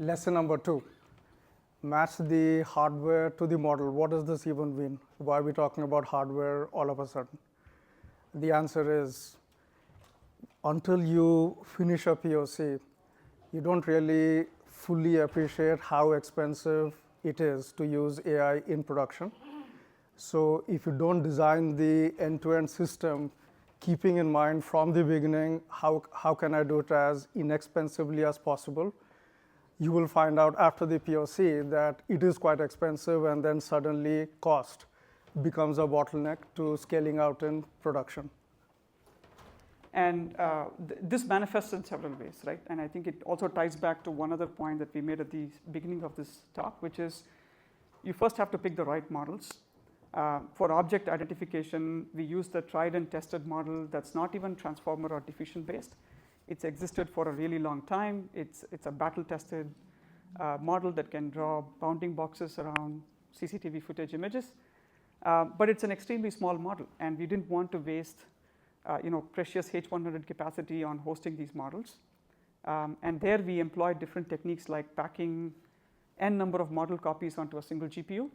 Lesson number 2, match the hardware to the model. What does this even mean? Why are we talking about hardware all of a sudden? The answer is, until you finish a POC, you don't really fully appreciate how expensive it is to use AI in production. So if you don't design the end-to-end system, keeping in mind from the beginning, how can I do it as inexpensively as possible, you will find out after the POC that it is quite expensive, and then suddenly cost becomes a bottleneck to scaling out in production. And this manifests in several ways, right? And I think it also ties back to one other point that we made at the beginning of this talk, which is you first have to pick the right models. For object identification, we use the tried and tested model that's not even transformer or diffusion based. It's existed for a really long time. It's a battle tested model that can draw bounding boxes around CCTV footage images. But it's an extremely small model, and we didn't want to waste precious H100 capacity on hosting these models. And there we employed different techniques like packing n number of model copies onto a single GPU.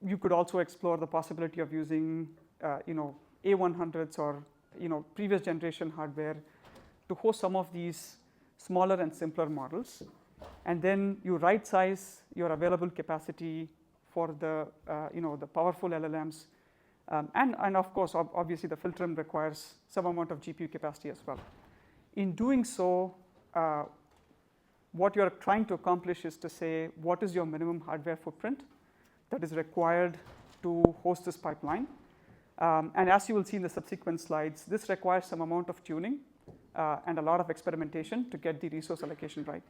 You could also explore the possibility of using A100s or previous generation hardware to host some of these smaller and simpler models. And then you right size your available capacity for the the powerful LLMs. And of course, obviously, the filtering requires some amount of GPU capacity as well. In doing so, what you're trying to accomplish is to say, what is your minimum hardware footprint that is required to host this pipeline? And as you will see in the subsequent slides, this requires some amount of tuning and a lot of experimentation to get the resource allocation right.